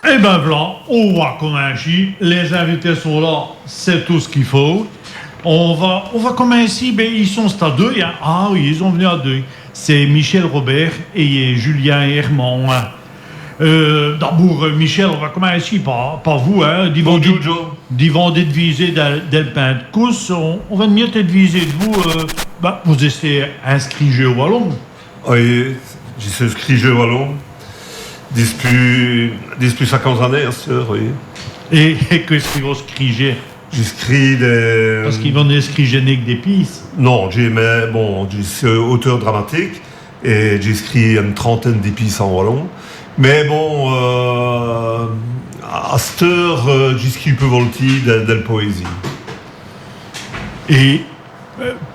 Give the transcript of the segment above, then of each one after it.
Eh ben voilà, on voit comme un chi. Les invités sont là, c'est tout ce qu'il faut. On va comme ainsi, ben ils sont à deux. Hein. Ah oui, ils sont venus à deux. C'est Michel Robert et Julien Herman. D'abord, Michel, on va commencer par vous. Hein. D'Yvon d'être visé del pain de course. On va mieux être visé de vous. Vous êtes inscrit jeu wallon. Oui, j'y suis inscrit jeu wallon. Depuis 50 années, hein, sûr, oui. Et qu'est-ce qu'ils vont scriger? J'écris des... Parce qu'ils vont scriger avec des pistes. Non, je suis auteur dramatique et j'ai écrit une trentaine d'épices en wallon. Mais bon, à cette heure, j'écris peu volontiers de la poésie. Et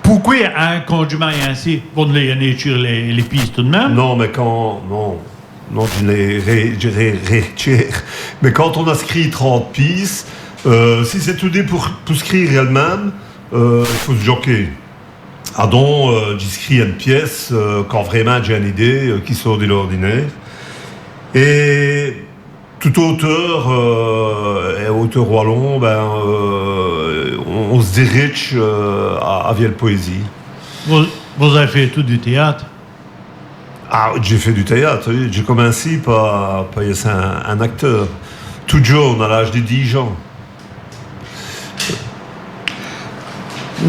pourquoi quand je m'aille ainsi, vous ne les sur les pistes tout de même? Non, mais non, je les rétire. Mais quand on a écrit 30 pistes, si c'est tout dit pour écrire elle-même, il faut se joquer. Ah donc, j'écris une pièce quand vraiment j'ai une idée qui sort de l'ordinaire. Et tout auteur, auteur wallon, on se dirige à via la poésie. Vous avez fait tout du théâtre? Ah, j'ai fait du théâtre, oui. J'ai commencé par être un acteur. Tout jeune, à l'âge de 10 ans.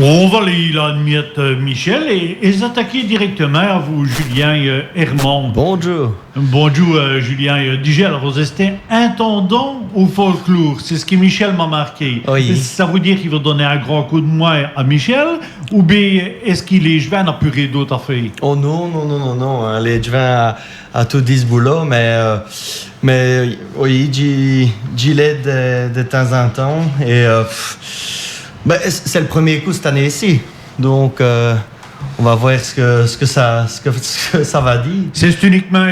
On va aller admettre Michel et s'attaquer directement à vous, Julien Herman. Bonjour. Bonjour, Julien. Déjà, alors, vous êtes intendant au folklore. C'est ce que Michel m'a marqué. Oui. Ça veut dire qu'il va donner un grand coup de main à Michel ou bien est-ce qu'il est je vais en apurer d'autres affaires? Oh non. Allez, je vais à tout ce boulot, mais oui, j'y l'aide de temps en temps et c'est le premier coup cette année ici, donc on va voir ce que ça va dire. C'est uniquement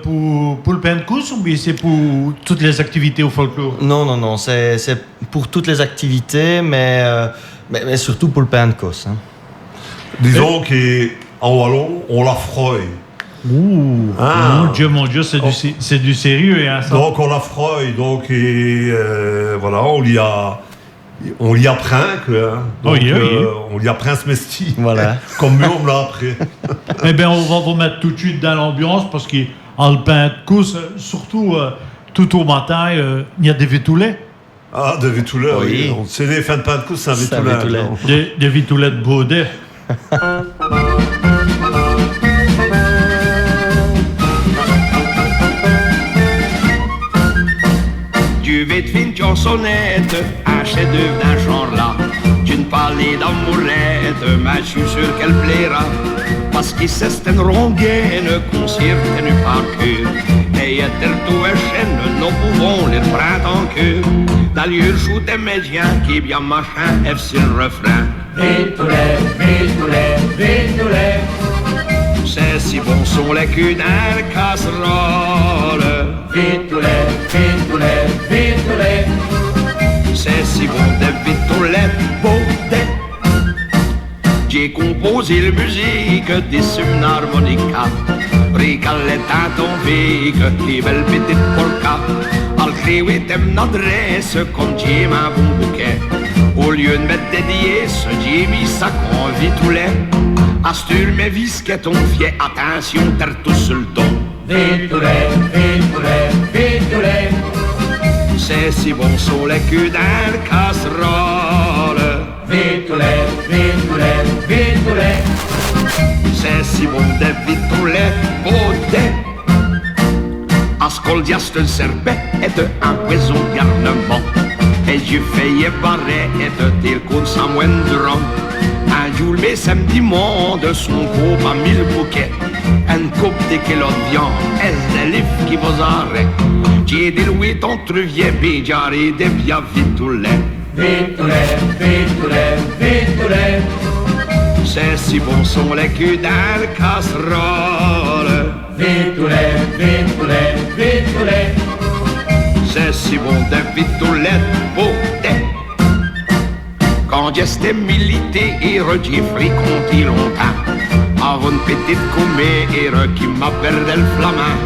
pour le pain de course ou bien c'est pour toutes les activités au folklore? Non, c'est pour toutes les activités, mais surtout pour le pain de course. Hein. Disons qu'en wallon, on la froille. Ouh, mon Dieu, c'est du sérieux. Hein, ça. Donc on la froille, voilà, on l'y apprend, quoi. Donc, oui. on l'y apprend ce métier. Voilà. Comme nous, on me l'a appris. Eh bien, on va vous mettre tout de suite dans l'ambiance parce qu'en le pain de course, surtout tout au matin, il y a des vitoulets. Ah, des vitoulets, oui. On sait les fins de pain de course, c'est un vitoulet. Des vitoulets de Baudet. Du vet fin chansonnette, un chef-d'œuvre d'un genre là. D'une parlée d'amourette, mais je suis sûr qu'elle plaira. Parce que c'est une rengaine qu'on s'est retenu par cœur. Et y a-t-elle tout un chaîne, nous pouvons les prendre en cœur. D'ailleurs, joue des médias qui bien machin, F c'est le refrain. Vitoulet. C'est si bon sont les culs d'un casserole. Vitoulet. C'est si bon des vitoulettes Baudet. J'ai composé la musique des harmonica. Ricalette à ton vic, qui belle petite polka. Al créer une adresse comme j'ai un bon bouquet. Au lieu de mettre des dièses, j'ai mis ça en vitoulet. Astur mes visquettes, on fait attention, t'as tout sur le ton. Vitoulet. C'est si bon sont les culs d'un casserole. Vitoulet. C'est si bon des vitoulets Baudet. Ascoldiaste le serpent est un poison garnement. Et je fais barrer et de tel qu'on s'en moindre. Un jour, mais samedi monde, son groupe a 1000 bouquets. Un coupe de kilos de viande, est le livre qui vous arrête. J'ai des louis d'entreviers, béjaré des bien vitoulets. Vitoulet. C'est si bon sont les culs d'un casserole. Vitoulet. C'est si bon des vitoulettes Baudet. Quand j'étais militaire, j'ai fréquenté longtemps. Avant une petite commère qui m'a perdu le flamand.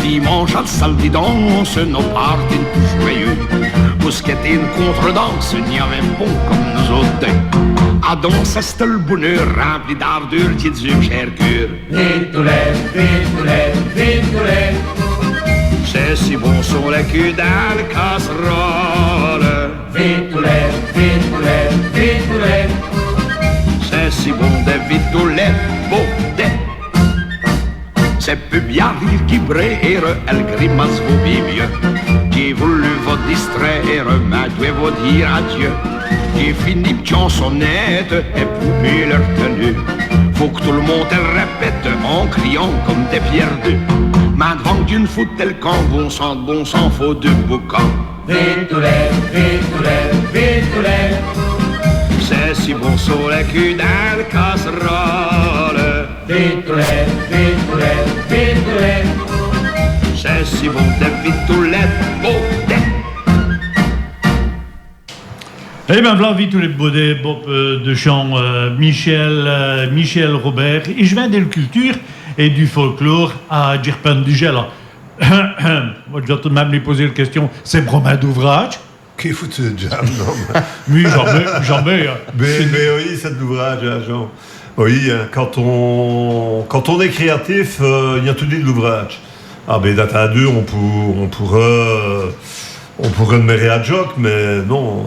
dimanche à samedi danse, nos parties tout joyeux. Bousqueter une contredanse, n'y a même bon comme nous autres. Ah donc c'est le bonheur rempli d'ardeur qui dure cher cœur. Vitoulet, vitoulet, vitoulet. C'est si bon sur le cul dans le casserole. Vitoulet, vitoulet, vitoulet. C'est si bon des vitoulettes, beau des. C'est peu bien rire qui brère, elle grimace vaut bien mieux. J'ai voulu vous distraire, mais je dois vous dire adieu. J'ai fini de chansonnette et poupée leur tenue. Faut que tout le monde elle répète en criant comme des pierres d'eux. Mais devant d'une fout tel camp, bon sang, faut deux boucans. Vitoulet, vitoulet, vitoulet. C'est si bon sur le cul dans le casserole. Vitoulet, vitoulet, vitoulet. C'est si bon des vitoulettes, beau des. Eh bien, voilà, tous les baudets, Bob de chant, Michel Robert. Et je viens de la culture et du folklore à Djerpen du Gela. Moi, je dois tout de même lui poser la question, c'est bromin d'ouvrage? Qu'est foutu de jam, non? Oui, jamais. Mais oui, c'est de l'ouvrage, hein, Jean. Oui, hein, quand on est créatif, il y a tout dit de l'ouvrage. Ah, ben, date à deux, on pourrait nommer à joke, mais non.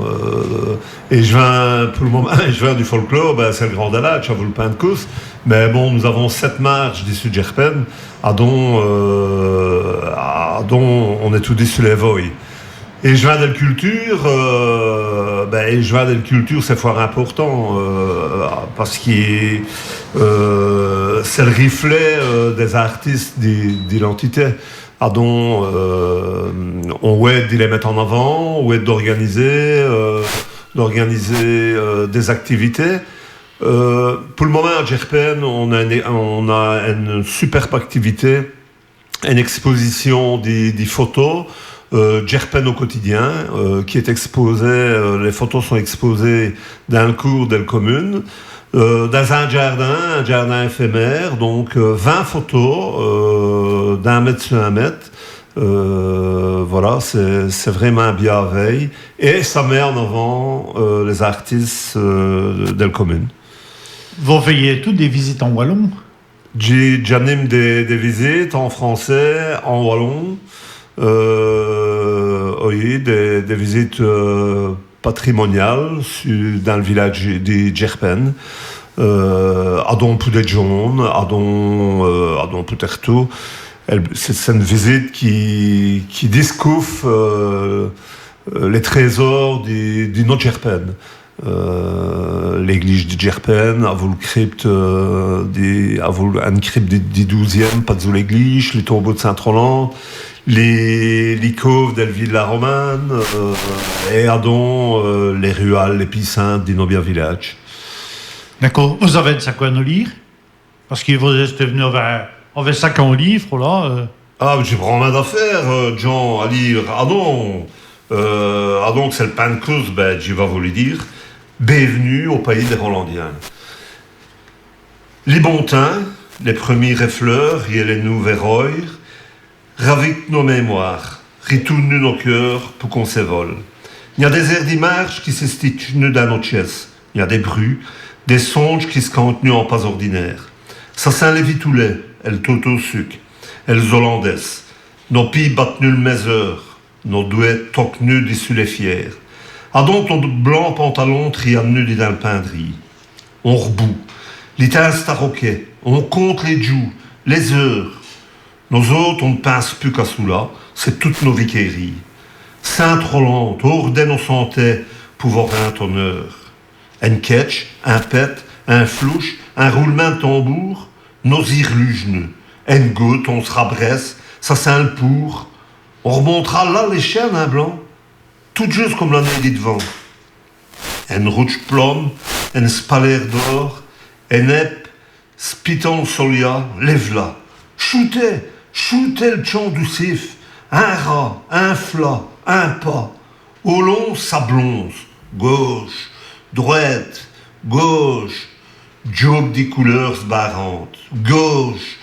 Et je viens, pour le moment, je viens du folklore, ben, c'est le Grand Dalach, à vous le pain de cous. Mais bon, nous avons 7 marches d'ici de Djerpen, dont on est tous dit sur les voies. Et je viens de la culture, c'est fort important, parce que c'est le reflet des artistes d'identité. Dont on aide de les mettre en avant, on aide d'organiser des activités. Pour le moment, à Djerpen, on a une superbe activité, une exposition des photos. Djerpen au quotidien, qui est exposée, les photos sont exposées dans le cours de la commune, dans un jardin éphémère, donc 20 photos d'un mètre sur un mètre. Voilà, c'est vraiment bien veille, et ça met en avant les artistes de la commune. Vous faites toutes des visites en wallon? J'anime des visites en français, en wallon. Oui, des visites patrimoniales dans le village de Djerpen. Adon Poudet Jaune, Adon Pouterto. C'est une visite qui découvre les trésors du Nord Djerpen. L'église de Djerpen, à vous le crypte du 12e, pas de l'église, les tombeaux de Saint-Roland, les coves de la ville de la Romane, et les ruelles, les piscines du Nobia Village. D'accord. Vous avez de ça quoi nous lire? Parce que vous êtes venu avec ça qu'un livre, là. Ah, j'ai vraiment d'affaires, Jean, à lire. Donc c'est le pain de cause, je vais vous le dire. Bienvenue au pays des Rolandiens. Les bontins, les premiers refleurs et les nouveaux rois, ravitent nos mémoires, retournent nos cœurs pour qu'on s'évole. Il y a des airs d'image qui s'estiquent dans nos chaises. Il y a des bruits, des songes qui se contenus en pas ordinaires. Ça sent les vitoulets, elles toto sucre, elles hollandaises. Nos pilles battent nul mes heures, nos douets toquent nus dessus les fiers. Donc, ton blanc pantalon triamnu dans le pindri. On rebout, les teintes staroquets, on compte les joues, les heures. Nos autres, on ne pense plus qu'à cela, c'est toutes nos viqueries. Sainte-Roland, ordonne nos santé, pouvoir un honneur. Un catch, un pet, un flouche, un roulement de tambour, nos irluges, un goutte, on se rabresse, ça sent le pour. On remontera là les chaînes, un blanc. Tout juste comme l'année dit devant. Un rouge plomb, un spalaire d'or, un ep, spiton solia, lève-la. Shootez le chant du sif, un rat, un flat, un pas. Au long, ça blonze, gauche, droite, gauche. Job des couleurs barrantes, gauche,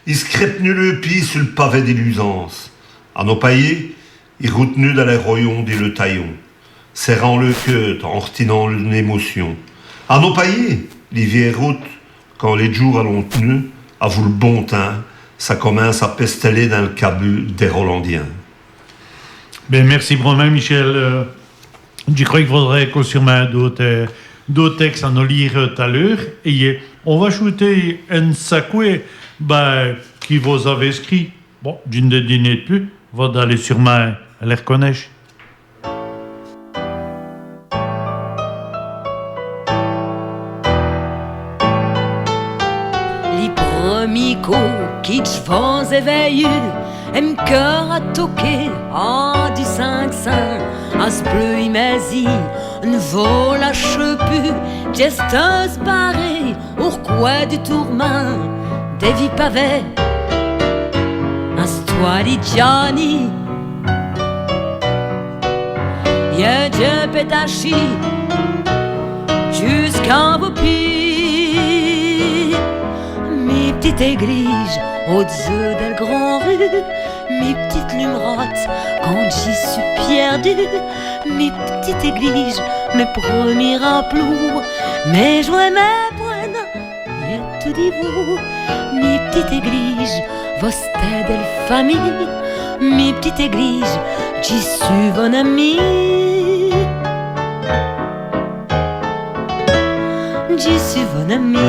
ils scrépent le pied sur le pavé des lusances. À nos paillés, ils routenus dans les royaumes et le taillon, serrant le cœur en retenant une émotion. À nos paillés, les vieilles routes, quand les jours allons tenus, à vous le bon teint, ça commence à pesteler dans le cabut des Rolandiens. Ben, merci vraiment, Michel. Je crois qu'il faudrait qu'on surmette d'autres textes à nous lire tout à l'heure. Et on va shooter un sacoué qui vous avez écrit. Bon, je ne dîner plus. Va d'aller sûrement les reconnaître. Les premiers coups qui te éveillent, aime cœur à toquer, du 5-5, à ce bleu imasi, ne vaut la chepu, gesteuse barrée, au coin du tourment, des vies pavées, à ce toit di Gianni, y'a Dieu pétachi, jusqu'à vos pieds, mes petites églises, au-dessus del grand rue, mes petites lumerottes, quand j'y suis perdu, mes petites églises, mes premiers rappelous, mes joies, mes points, et tout dit vous, mes petites églises, vos stades famille, mes petites églises, j'y suis bon ami, j'y suis bon ami.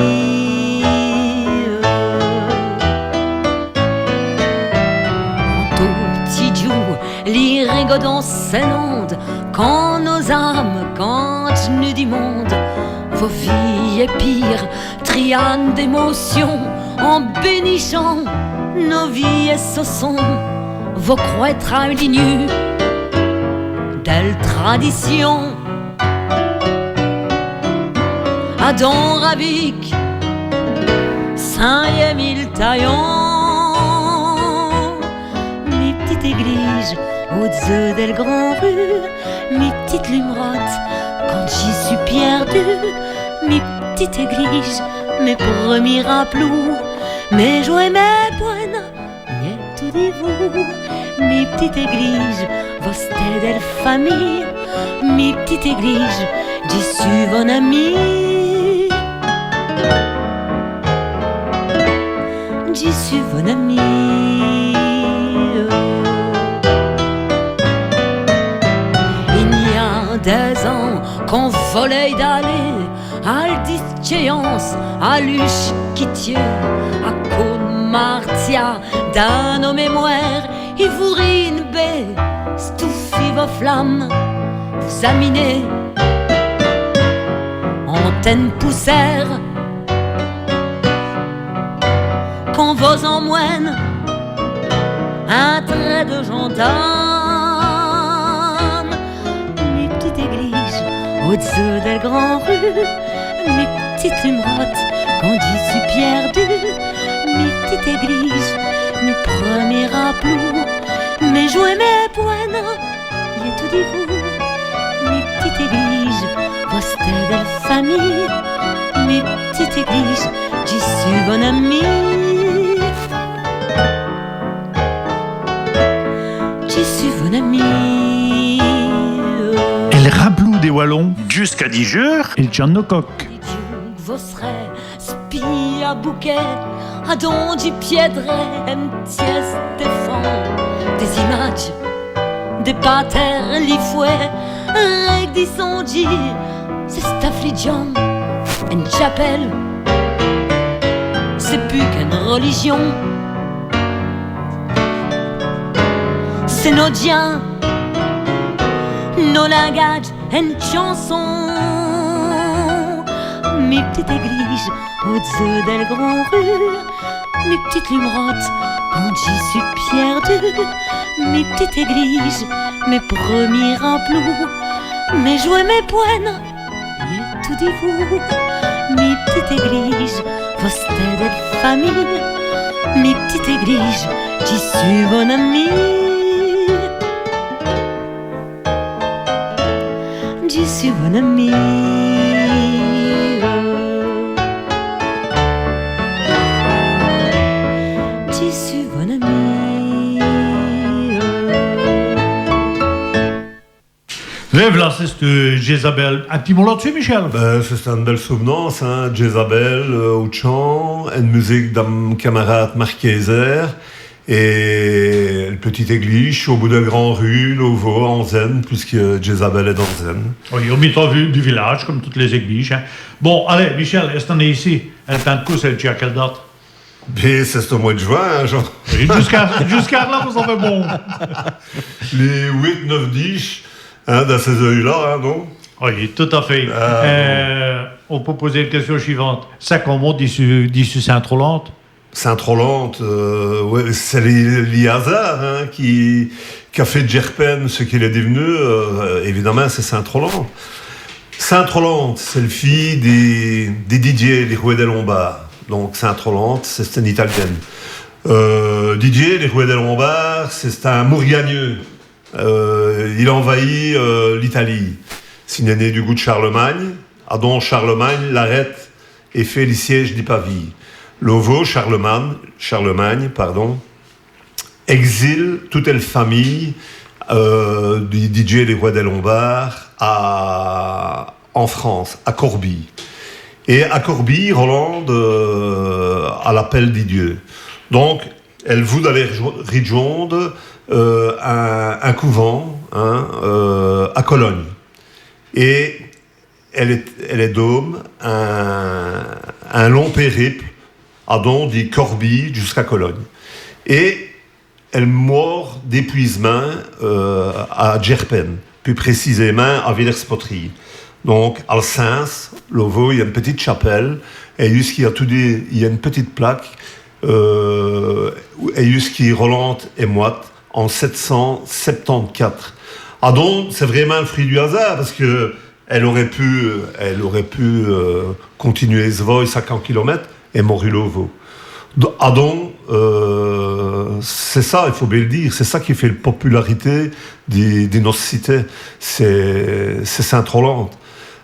Les rigodons s'énondent quand nos âmes, quand nous du monde, vos vies et pire, triane d'émotions, en bénissant nos vies et ce sont vos croix tralignues d'elle tradition. Adam Rabic, Saint-Émile Taillon, mes petites églises au-dessus del grand rue, mes petites lumerottes, quand j'y suis perdu, mes petites églises, mes premiers rappelous, mes joies, mes points, et tout dit vous, mes petites églises, vos stades famille, mes petites églises, j'y suis bon ami, j'y suis bon ami. Des ans qu'on volait d'aller à l'dischéance, à l'huche qui tient, à cône martia, dans nos mémoires, et vous rine baie, stouffez vos flammes, vous aminez, antenne poussière, qu'on vous emmoigne, un trait de gendarme. Au-dessus del grand rue, mes petites lumerottes, quand j'y suis perdu, mes petites églises, mes premiers rappelous, mes jouets, mes points, et tout dit vous, mes petites églises, vos stades famille, mes petites églises, j'y suis bon ami, j'y suis bon ami. El rablou des Wallons jusqu'à 10 jours et John Coq. Vos serais spi à bouquet, à don du piedre, MTS défend des images, des patères, les fouets, règles d'incendie, c'est staffligion, une chapelle, c'est plus qu'une religion, c'est nos diens. Nos langages, une chanson, mes petites églises au-dessus del grand rue, mes petites lumerottes quand j'y suis perdu, mes petites églises, mes premiers rappelous, mes jouets, mes points, et tout dit vous, mes petites églises, vos stades famille, mes petites églises, j'y suis bon ami. J'y suis bon ami. ami. Rêve là, c'est cette Jézabel. Un petit mot là-dessus, Michel? Ben, c'est une belle souvenance, hein. Jézabel au chant, une musique d'un camarade Marc Kayser, et une petite église au bout de la grande rue, Lovo, en Zen, puisque Jézabel est dans Zen. Oui, au milieu du village, comme toutes les églises. Hein. Bon, allez, Michel, est-ce qu'on est ici? Un temps de course, elle tient à quelle date? Mais c'est au mois de juin, hein, genre. Oui, jusqu'à là, vous en faites bon. Les 8, 9, 10, hein, dans ces œils-là, hein, non? Oui, tout à fait. On peut poser une question suivante. Ça, comment d'ici Saint-Roland? Saint-Roland, ouais, c'est l'Iazar hein, qui a fait Djerpen ce qu'il est devenu. Évidemment, c'est Saint-Roland. Saint-Roland, c'est le fils des Didier, les Rouets des Lombards. Donc Saint-Roland, c'est une italienne. Didier, les Rouets des Lombards, c'est un Mourgagneux. Il envahit l'Italie. C'est né du goût de Charlemagne. Adon Charlemagne l'arrête et fait les sièges d'Ipavie. Lovo, Charlemagne, exile toute la famille du DJ des Rois des Lombards en France, à Corbie. Et à Corbie, Roland, à l'appel des dieux. Donc, elle voulait aller rejoindre un couvent à Cologne. Et elle est d'homme un long périple Adon dit Corbie jusqu'à Cologne. Et elle meurt d'épuisement à Djerpen, plus précisément à Villers-Poterie. Donc, à Sens, Lovo, il y a une petite chapelle, et il y a une petite plaque, et jusqu'à Roland et Moite, en 774. Adon, c'est vraiment le fruit du hasard, parce que elle aurait pu continuer ce vol 50 km, et Morilovo. Adon, c'est ça, il faut bien le dire, c'est ça qui fait la popularité de notre cité, c'est Saint-Roland.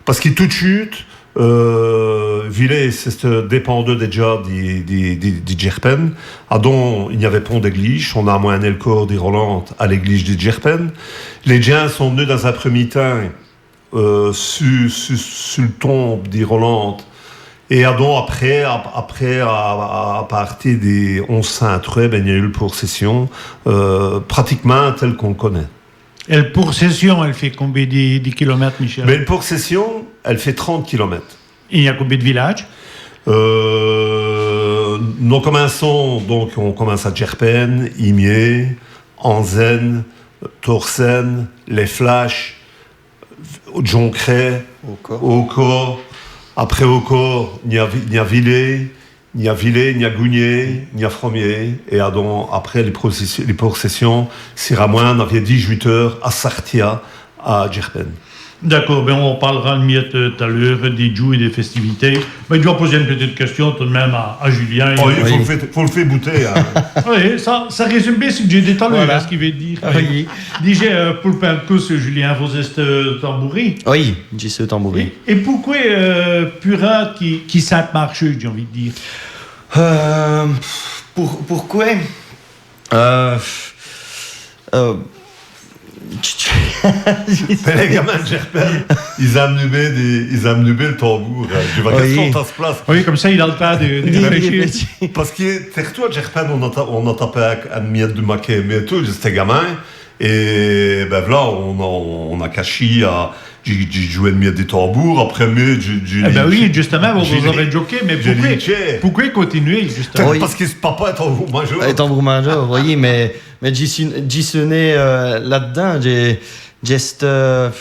Parce que tout de suite, Villers, c'est dépendant déjà de Djerpen. Adon, il n'y avait pas d'église, on a amené le corps de Roland à l'église de Djerpen. Les gens sont venus dans un premier temps sur le tombe de Roland. Et Adon, après à partir des 11 Saint-Truet, il y a eu la procession, pratiquement telle qu'on connaît. Et la procession, elle fait combien de kilomètres, Michel? Mais la procession, elle fait 30 km. Il y a combien de villages? Nous commençons, donc on commence à Djerpen, Imier, Anzen, Torsen, Les Flashs, Joncret, Aucor. Après Aucor, il y a Villers, il y a Gougnier, il y a Fromier. Et après les processions, c'est Ramoine, il y a 18 heures à Sartia, à Djerpen. D'accord, on parlera mieux tout à l'heure des jours et des festivités. Mais je dois poser une petite question tout de même à Julien. Oh, il faut le faire bouter. Hein. Oui, ça résume bien ce que j'ai dit tout à l'heure, Voilà. ce qu'il veut dire. Oui. Déjà, pour le pain de course, Julien, vous êtes tambouri. Oui, j'ai ce tambouri. Et pourquoi Purat qui s'est marché, j'ai envie de dire? Pourquoi Les gamins de Djerpen, ils amenaient le tambour. Je vois Oui. qu'est-ce qu'on se place. Oui, comme ça, il a le temps de réfléchir. Parce que, toi, Djerpen, on a tapé un miette de maquet, mais tout, j'étais gamin. Et ben voilà, on a caché à. J'ai joué une miette des tambours, après, mais Eh ben oui, justement, vous avez joké, mais pourquoi continuer, justement? Oui. Parce que ce papa est tambour major. Et tambour major, oui, mais j'y suis né là-dedans. J'étais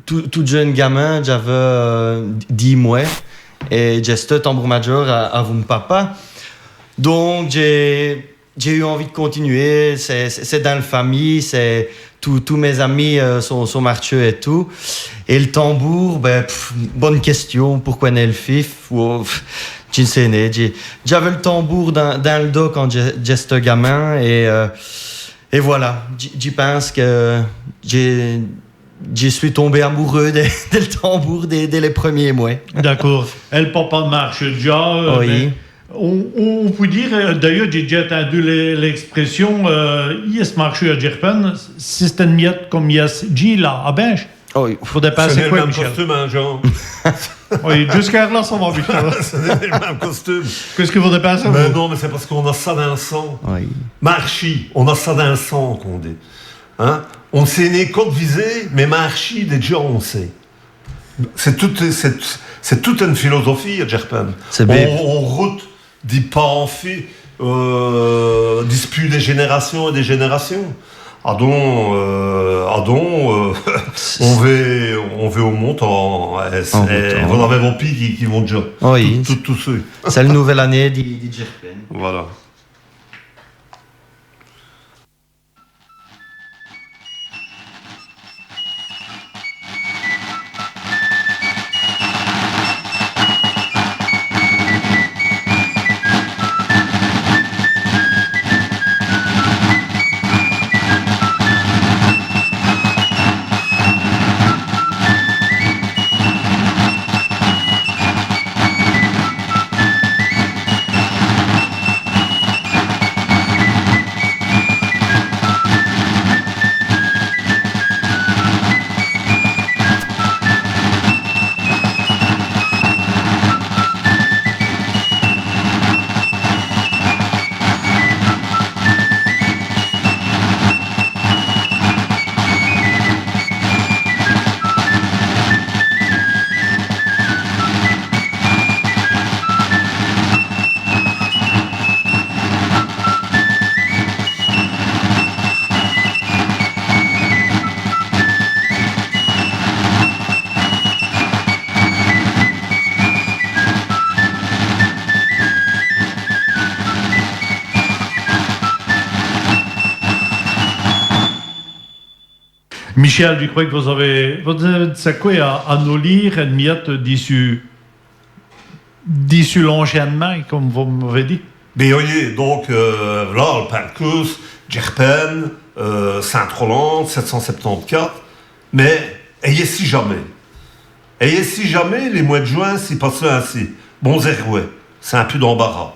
tout jeune gamin, j'avais 10 mois, et j'étais tambour major à mon papa. Donc, j'ai eu envie de continuer. C'est dans la famille, tous mes amis sont marcheux et tout. Et le tambour, bonne question, pourquoi n'est le fif? Je ne sais pas. J'avais le tambour dans le dos quand j'étais gamin et voilà. J'y pense que je suis tombé amoureux du tambour dès les premiers mois. D'accord. Elle papa marche déjà. Oui. On peut dire, d'ailleurs, j'ai déjà entendu l'expression yes marché à Gerpen, c'est une miette comme yes G là, à Bench. Oh, oui. Faut dépasser C'est le quoi, même Michel? costume, hein, Jean. Oui, jusqu'à là, ça va, Michel. C'est le même costume. Qu'est-ce que vous dépensez? Mais non, mais c'est parce qu'on a ça dans le sang. Oui. Marchi, on a ça dans le sang, qu'on dit. Hein? On s'est né côte visée, mais marchi, déjà, on sait. C'est toute une philosophie à Gerpen. C'est bien. On route des pas dispute des générations et des générations. On va au montant. Vous avez vos pieds qui vont déjà. Oui. Tous ceux. C'est la nouvelle année du Gerpen. Voilà. Michel, je crois que vous avez c'est quoi à nous lire une miette d'ici l'enchaînement, comme vous m'avez dit? Mais oui, donc là, le Pancus, Gerpen, Saint-Roland, 774. Mais ayez si jamais les mois de juin s'y passaient ainsi. Bon zérouet, c'est un peu d'embarras.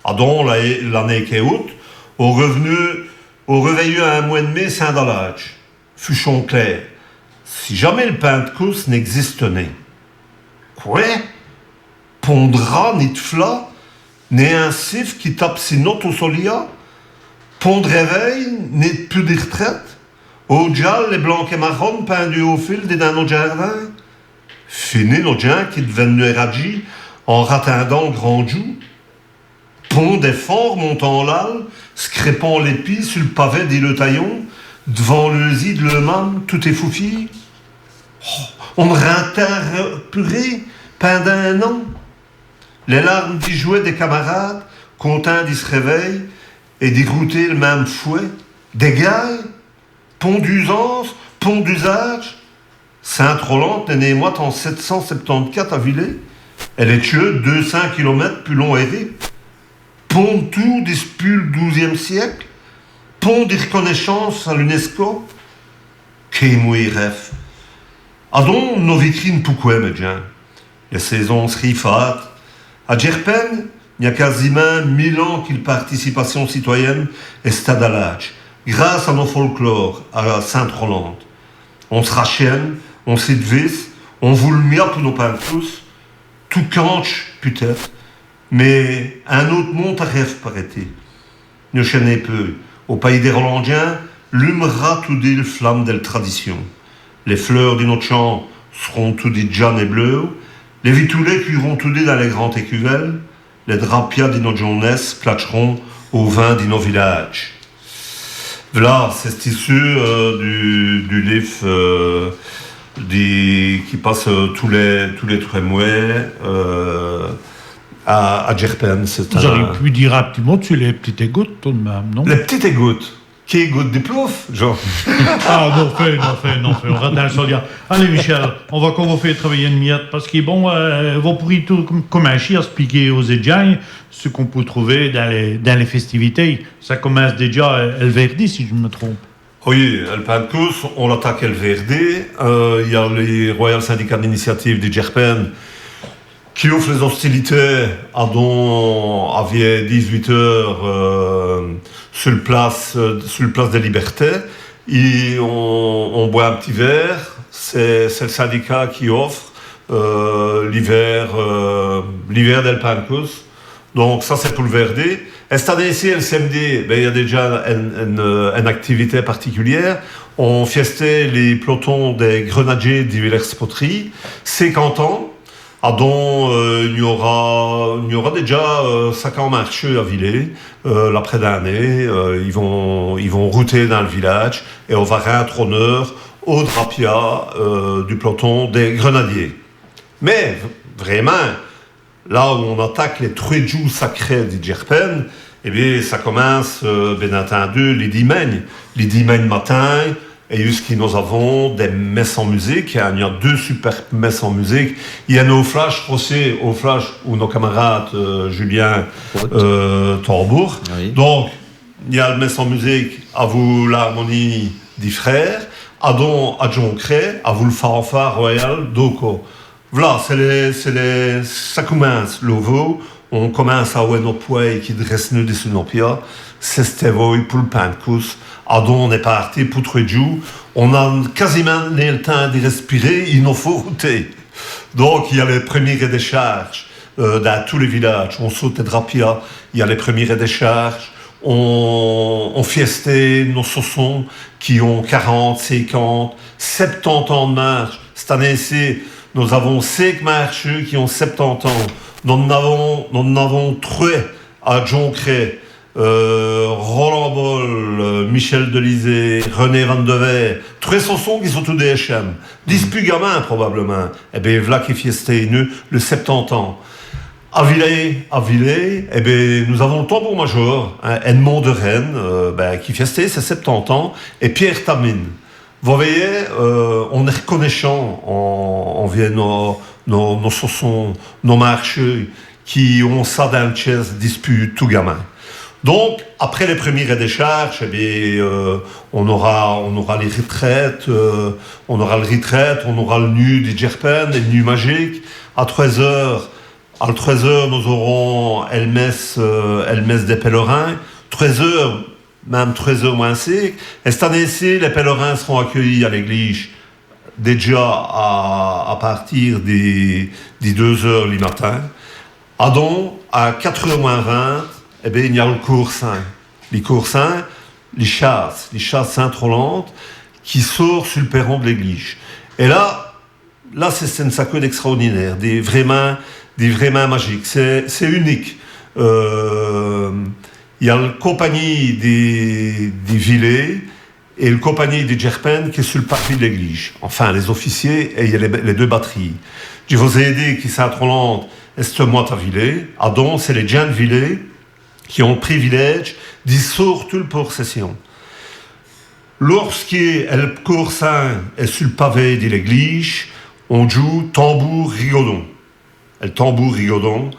Ah donc, l'année qui est août, au réveillé à un mois de mai, Saint-Dalage. Fuchon clair. Si jamais le Pancus n'existe né. Quoi? Pondra ni de fla, ni un sif qui tape si notes au solia? Pont de réveil, ni de plus de retraite? Au dial, les blancs et marrons pendus au fil des dans nos jardins? Fini nos gens qui deviennent radji en ratindant le grand joug? Pont des forts montant l'al, scrépant l'épi sur le pavé des le taillon, devant le zi de le mam, tout est foufi. Oh, on me rinterre puré pendant un an. Les larmes d'y jouer des camarades, contents d'y se réveiller et d'y goûter le même fouet. Des gailles, pont d'usance, pont d'usage. Saint-Roland est née moi en 774 à Villers. Elle est tuée 200 km plus long erré. Pont de tout dispute le 12e siècle. Pont de reconnaissance à l'UNESCO. Qu'est mouiref. Adon nos vitrines pourquoi, mes gens? Les saisons se rifat. À Gerpen, il y a quasiment 1000 ans qu'il participation citoyenne est stade à l'âge, grâce à nos folklores, à Saint-Roland. On se rachène, on s'y devisse, on vous le mia pour nos Pancus, tout canche peut-être, mais un autre monde à rêve paraît-il. Ne chaînez peu, au pays des Rolandiens, l'humera tout dit le flamme de la tradition. Les fleurs de notre champ seront tout dit jaunes et bleues, les vitoulets cuiront tout dit dans les grandes écuvelles, les drapias de notre jeunesse clatcheront au vin de nos villages. Voilà, c'est issu du livre qui passe tous les tramways à Gerpen. Vous auriez pu dire un petit mot sur les petites gouttes tout de même, non? Les petites gouttes. Qui est goutte de plouf, genre? Ah, non fait, on rate un soldat. Allez, Michel, on va qu'on va faire travailler une miette, parce que bon, vous pourriez tout comme un chien expliquer aux Édiens ce qu'on peut trouver dans les festivités. Ça commence déjà le Verdi, si je me trompe. Oui, le Pancus, on l'attaque le Verdi. Il y a les Royal Syndicats d'initiative du Gerpen qui ouvre les hostilités à 18 heures sur le place des Libertés. Et on boit un petit verre. C'est le syndicat qui offre l'hiver del Pancus. Donc ça c'est pour le Verdi. Et cette année-ci, le samedi, il y a déjà une activité particulière. On fiestait les pelotons des grenadiers de Villers-Poterie, 50 ans. dont il y aura déjà 50 marchés à Villers l'après-d'année. Ils vont router dans le village et on va rendre honneur au drapia du peloton des grenadiers. Mais vraiment, là où on attaque les trois jours sacrés du Djerpen, eh bien, ça commence, bien entendu, les dimanches matin, et jusqu'à nous avons des messes en musique. Il y a deux super messes en musique. Il y a nos flashs aussi, au flash où nos camarades Julien Torbourg. Oui. Donc, il y a la messe en musique, à vous l'harmonie des frères, à John Cré, à vous le fanfare royal d'Oko. Voilà, ça commence l'ovo. On commence à voir nos poids qui dressent nous des sunopia. C'est ce pour le Pancus. On est parti pour 3 jours. On a quasiment le temps de respirer. Il nous faut router. Donc, il y a les premières décharges dans tous les villages. On saute de Rapia. Il y a les premières décharges. On fiestait nos saussons qui ont 40, 50, 70 ans de marche. Cette année-ci, nous avons 5 marcheurs qui ont 70 ans. Nous en avons 3 à John Cré, Roland Boll, Michel Delizé, René Van de Veer. 3 chansons qui sont tous des HM. 10 plus gamins probablement. Eh bien, voilà qui fiestait nous le 70 ans. À Villers, eh bien, nous avons le tambour-major, Edmond de Rennes, qui fiestait ses 70 ans, et Pierre Tamine. Vous voyez, on est reconnaissant, on vient nos chansons, nos marchés qui ont ça dans le chess, dispute tout gamin. Donc, après les premières décharges, eh bien, on aura les retraites, on aura le nu du Djerpen, le nu magique. À 13h, nous aurons Elmès des pèlerins. 13h, même 13h moins 5. Et cette année-ci, les pèlerins seront accueillis à l'église déjà à partir des 2h du matin. À 4h moins 20, eh bien, il y a le cours saint. Les cours saints, les chasses Sainte-Rolande, qui sortent sur le perron de l'église. Et là c'est une sacrée extraordinaire, des vraies mains magiques. C'est unique. Il y a la compagnie des Villers et la compagnie des Djerpen qui est sur le parvis de l'église. Enfin, les officiers et il y a les 2 batteries. Je vous ai dit que Sainte-Rolande est ce mois à Villers. Donc, c'est les gens de Villers qui ont le privilège d'y sortir toute procession. Le cours saint est sur le pavé de l'église, on joue tambour rigodon. Le tambour rigodon,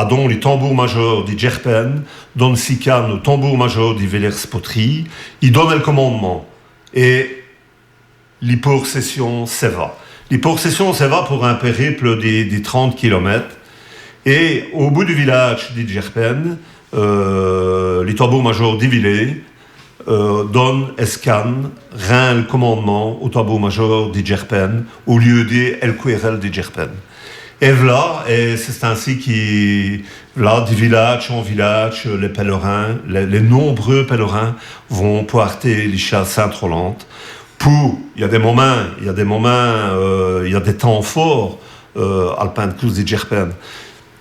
donc les tambours majeurs du Djerpen, donnent Sican au tambour majeur du Villers-Poterie, ils donnent le commandement. Et l'hyporsession, c'est va. L'hyporsession, c'est va pour un périple des 30 km. Et au bout du village du Djerpen, les tambours majeurs du Villers donnent escan, rien le commandement au tambour majeur du Djerpen, au lieu de El QRL du Djerpen. Et voilà, et c'est ainsi de village en village, les pèlerins, les nombreux pèlerins vont porter les chasses Sainte-Rolande. Il y a des moments, il y a des temps forts à le Pancus du Djerpen.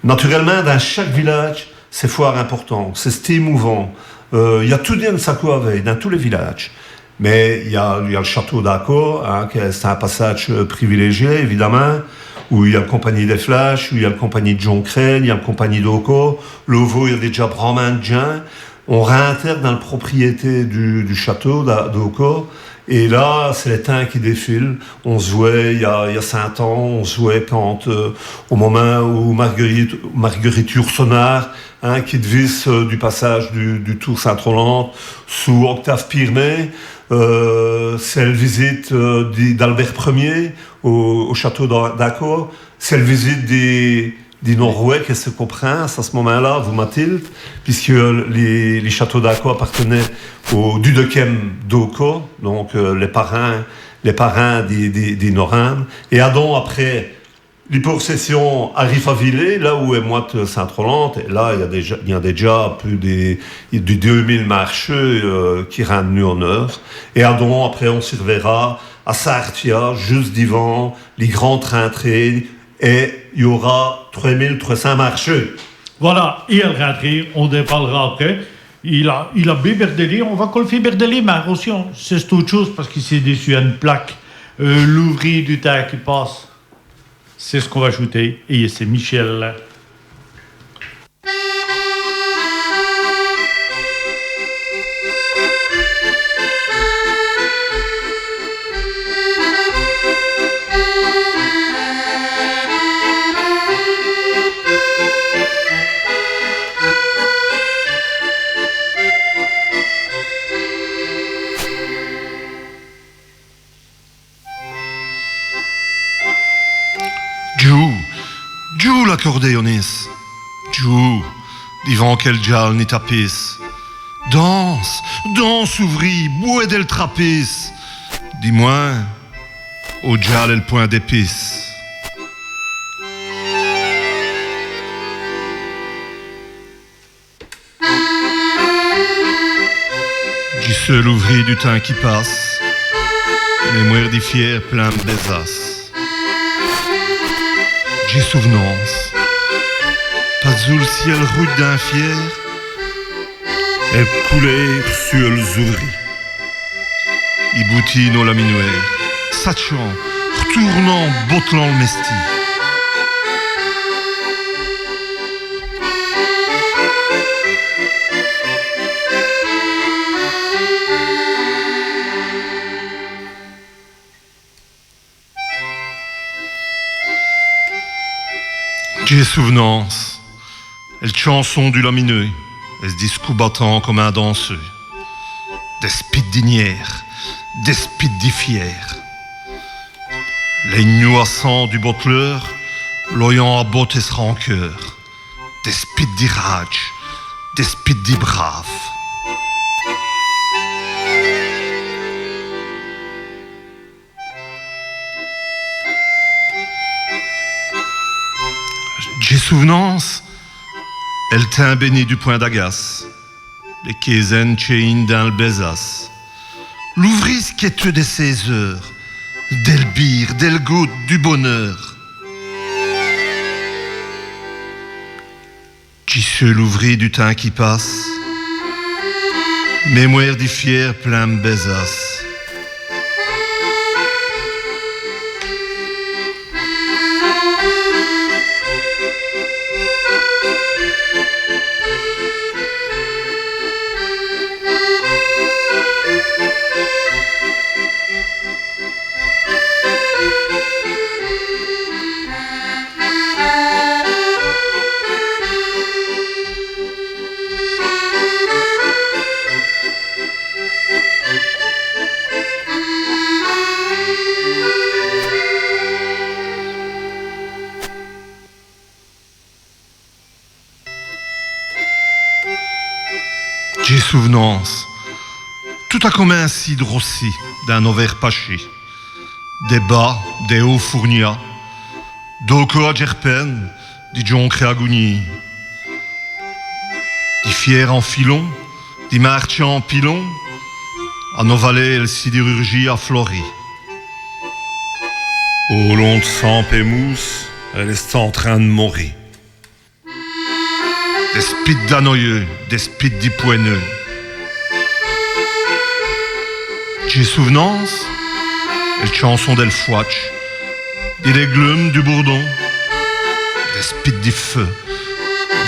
Naturellement, dans chaque village, c'est foire important, c'est émouvant. Il y a tout d'un saco avec, dans tous les villages. Mais il y a le château d'Acco, c'est un passage privilégié, évidemment, où il y a la compagnie des Flashs, où il y a la compagnie de John Crane, il y a la compagnie d'Oko. L'Ovo, il y a déjà Brahman de Jean. On réintègre dans la propriété du château d'Oko. Et là, c'est les temps qui défilent. On se jouait il y a 5 ans, on se jouait quand, au moment où Marguerite Yourcenar, qui devise du passage du Tour Sainte-Rolande sous Octave Pirmet, c'est la visite d'Albert Ier au château d'Acco, c'est la visite des Norway qui se comprend à ce moment-là, vous Mathilde, puisque les châteaux d'Aco appartenaient au Dudekem d'Oco, donc les parrains des Norrins. Et Adam, après les possessions arrivent à Villers, là où est moite Saint-Roland, et là il y a déjà plus de 2000 marcheux qui rendent nu en heure. Et Adam, après on s'y reverra à Sartia, juste devant les grands trains-trains, et il y aura 3300 marcheux. Voilà, et elle rentrée, on en parlera après. Il a Berdelé, on va colfer Berdelé, mais aussi, c'est autre chose parce qu'il s'est déçu à une plaque. L'ouvrier du temps qui passe, c'est ce qu'on va ajouter. Et c'est Michel. Giù l'accordéoniste, giù, divan quel gial ni tapis. Danse, danse ouvri, bouée del trapis. Dis-moi, au gial est le point d'épice. J'y seul ouvri du temps qui passe, mémoire d'y fier plein de besaces. J'ai souvenance, pas sous le ciel rude d'un fier, et coulée sur les ouvris. I boutine au laminouère, satchant, retournant, bottelant le mesti. J'ai souvenance, elle chanson du lamineux, elle se discours battant comme un danseux. Des spides d'ignières, des spides d'iffières. Les nuassants du bottleur, l'oyant à botte et se rancœur. Des spides d'irage, des spides d'ibrave. J'ai souvenance, elle tint béni du point d'agace, les kézen chéin dans le besace. L'ouvris quêteux de 16 heures, d'elbire, d'elgoutte, du bonheur. Qui seul l'ouvrit du temps qui passe, mémoire d'y fier plein de besace. J'ai souvenance, tout a comme un cidre aussi d'un ovaire paché. Des bas, des hauts fournias, d'oco à gerpen, di joncre à gougni. Di fier en filon, di marchand en pilon, à nos vallées, le sidérurgie a flori. Au long de sang et mousse, elle est en train de mourir. Des spides d'anoyeux, des spides d'hypoineux. J'ai souvenance, et chanson d'el fouach, des léglumes du bourdon, des spides du feu,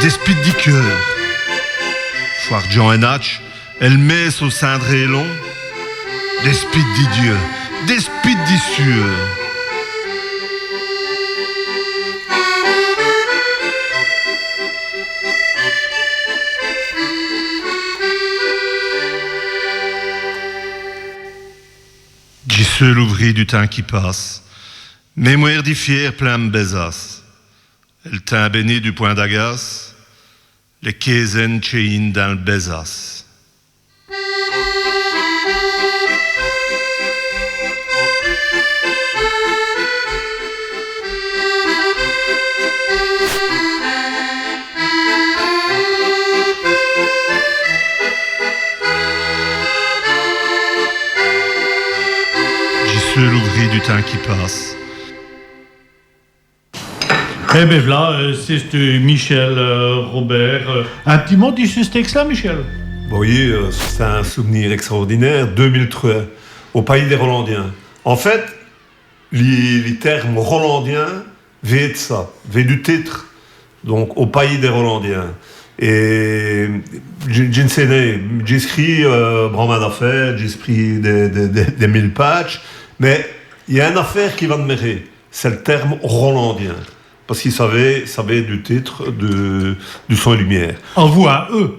des spides du cœur. Foire Jean et Natch, elle met au cindré long, des spides d'idieux, des spides d'issueux. J'ai seul ouvri du temps qui passe, mémoire d'y fier plein de besace. El teint béni du point d'Agas, les kézen chéin dans le Bézas. L'ouvrier du temps qui passe. Eh ben voilà, c'est Michel Robert. Un petit mot du ce texte-là, Michel? Oui, c'est un souvenir extraordinaire. 2003, au pays des Rolandiens. En fait, les termes Rolandiens viennent de ça, viennent du titre. Donc, au pays des Rolandiens. Et j'ai écrit Brahman d'affaires, j'ai écrit des 1000 pages. Mais il y a une affaire qui va demeurer, c'est le terme Rolandien. Parce qu'il savait du titre du son et lumière. À vous, un E.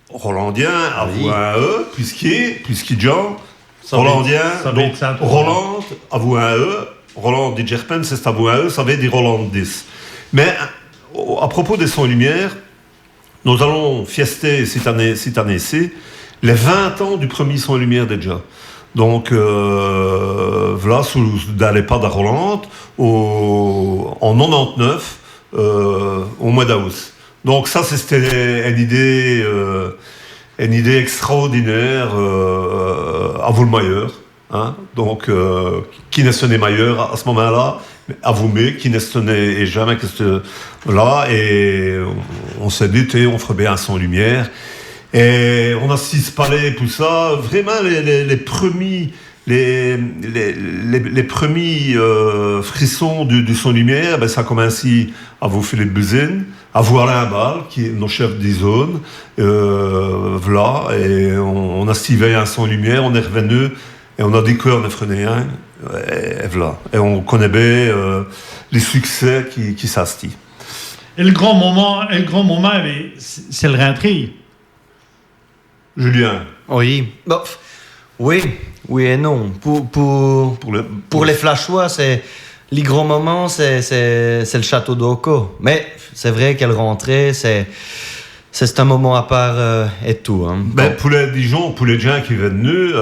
Rolandien, à vous un E, puisqu'il Jean, Ça Rolandien, veut donc dire Roland, à vous un E, Roland dit Gerpen, c'est à vous un E, ça veut dire Rolandis. Mais à propos des sons et lumières, nous allons fiester cette année-ci les 20 ans du premier son et lumière déjà. Donc, voilà, dans les pas de Roland, en 99, au mois d'août. Donc ça, c'était une idée extraordinaire à vous le meilleur. Hein? Donc, qui n'est sonné meilleur à ce moment-là, à vous mais qui n'est sonné jamais que là. Et on s'est dit, on ferait bien un son lumière. Et on a 6 palais, tout ça. Vraiment, les premiers frissons du son lumière, ben, ça a commencé à vous Philippe Buzyn, à vous Alain Ball, qui est nos chefs des zones. Voilà. Et on a stivé un son lumière, on est revenu, et on a dit qu'on est frené un. Et voilà. Et on connaît bien les succès qui s'astillent. Et le grand moment, c'est le rentrée. Julien. Oui. Bon, oui et non. Pour les Flashois, c'est les grands moments, c'est le château d'Oko. Mais c'est vrai qu'elle rentrait, c'est un moment à part et tout. Hein. Ben, pour les Dijon, pour les gens qui viennent venus,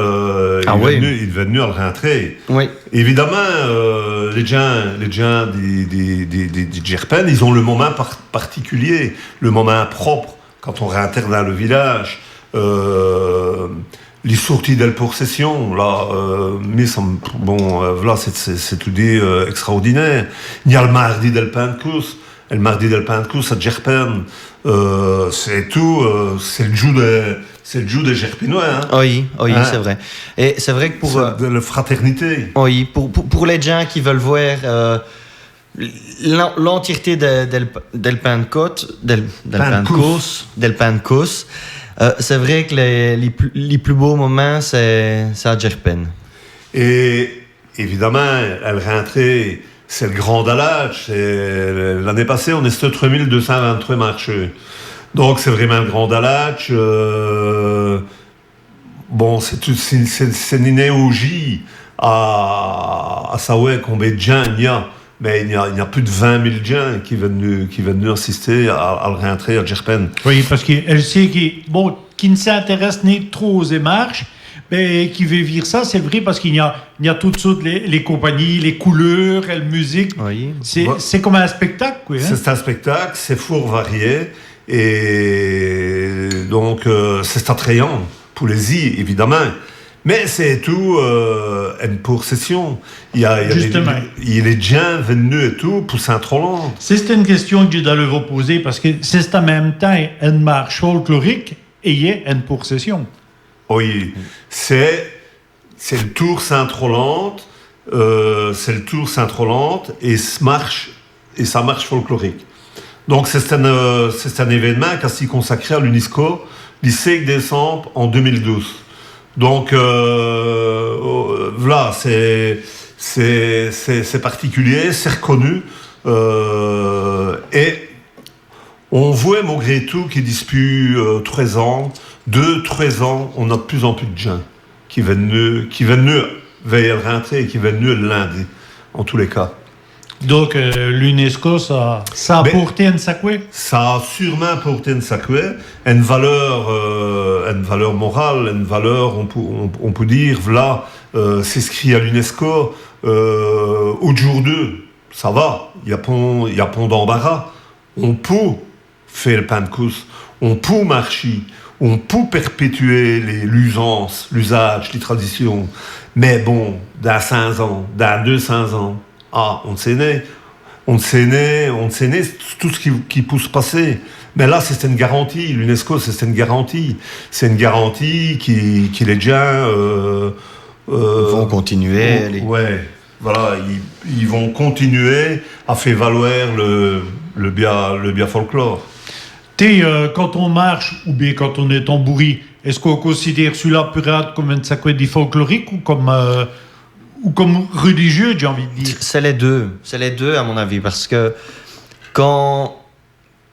ils viennent venus à la rentrée. Oui. Évidemment, les gens des Gerpen, ils ont le moment particulier, le moment propre quand on rentre dans le village. Les sorties d'elle pour session là, mais voilà, c'est tout dit extraordinaire. Il y a le mardi del Pentecôte, le mardi del Pentecôte à Gerpen, c'est tout, c'est le jour des Gerpinois. Hein. Oui, hein? C'est vrai. Et c'est vrai que pour de la fraternité. Oui, pour les gens qui veulent voir l'entièreté del Pentecôte, del Pentecôte. C'est vrai que les plus beaux moments, c'est à Gerpen. Et évidemment, elle rentrait, c'est le grand dallage. L'année passée, on est 3223 marchés. Donc, c'est vraiment le grand dallage. Bon, c'est une néologie à savoir combien de gens il y a. Mais il y a plus de 20 000 gens qui viennent assister à la rentrée à Gerpen. Oui, parce qu'elle sait qui ne s'intéresse ni trop aux démarches, mais qui veut vivre ça, c'est vrai, parce qu'il y a toutes sortes les compagnies, les couleurs, la musique. Oui. C'est comme un spectacle, quoi. Hein? C'est un spectacle, c'est fort varié, et donc c'est attrayant pour les évidemment. Mais c'est tout une pour session. Il y a les gens venus et tout pour Saint-Roland. C'est une question que je dois vous poser parce que c'est en même temps une marche folklorique et il y a une procession. Oui, c'est le Tour Saint-Roland, et ça marche folklorique. Donc c'est un événement qui a été consacré à l'UNESCO le 5 décembre en 2012. Donc voilà, c'est particulier, c'est reconnu, et on voit malgré tout qu'il depuis 13 ans, on a de plus en plus de gens qui viennent veiller à la rentrée et qui viennent le lundi, en tous les cas. Donc l'UNESCO, ça a Mais- porté un sacré. Ça a sûrement porté une sacrée, une valeur morale, une valeur, on peut dire, voilà, c'est inscrit à l'UNESCO, au jour 2, ça va, il y a pas d'embarras. On peut faire le pain de course, on peut marcher, on peut perpétuer l'usance, l'usage, les traditions. Mais bon, dans 5 ans, dans 200 ans, on sait né. On sait tout ce qui peut se passer. Mais là, c'est une garantie. L'UNESCO, c'est une garantie. C'est une garantie qui les gens... vont continuer. Ouais, voilà, ils vont continuer à faire valoir le bien folklore. Quand on marche ou bien quand on est tambouri, est-ce qu'on considère celui-là pirate comme un sacré dit folklorique ou comme religieux, j'ai envie de dire? C'est les deux à mon avis, parce que quand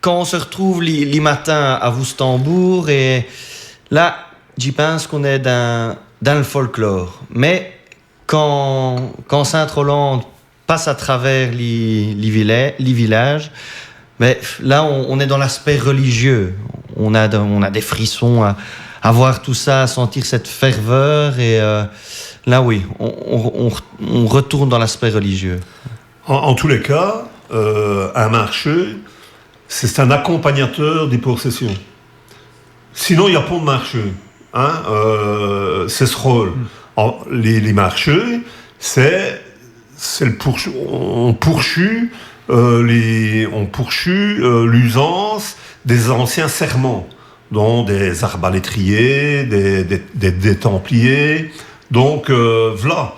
on se retrouve les matins à Voustambourg, et là, j'y pense qu'on est dans le folklore. Mais quand Sainte-Rolande passe à travers les villages, mais là, on est dans l'aspect religieux. On a des frissons à voir tout ça, à sentir cette ferveur, et là, oui, on retourne dans l'aspect religieux. En tous les cas, un marché, c'est un accompagnateur des processions. Sinon, il n'y a pas de marché. C'est ce rôle. Les marchés, c'est le on poursuit l'usance des anciens serments, dont des arbalétriers, des templiers. Donc, voilà.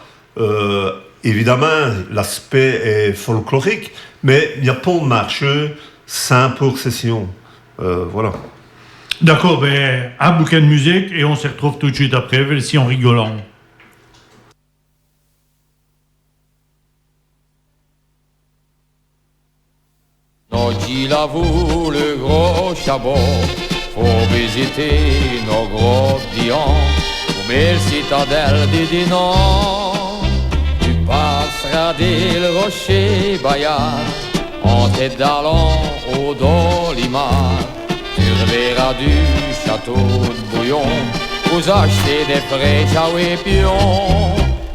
Évidemment, l'aspect est folklorique, mais il n'y a pas de marché sans procession. Voilà. D'accord, ben, un bouquin de musique et on se retrouve tout de suite après, ici en rigolant. Oggi l'avoue le gros chabot, faut visiter nos gros dions, aux belles citadelles des Dinants. Tu passeras des rochers Bayard, en tête d'allant au Dolimar. Tu reverras du château de Bouillon, vous achetez des fraîches à Ouépion.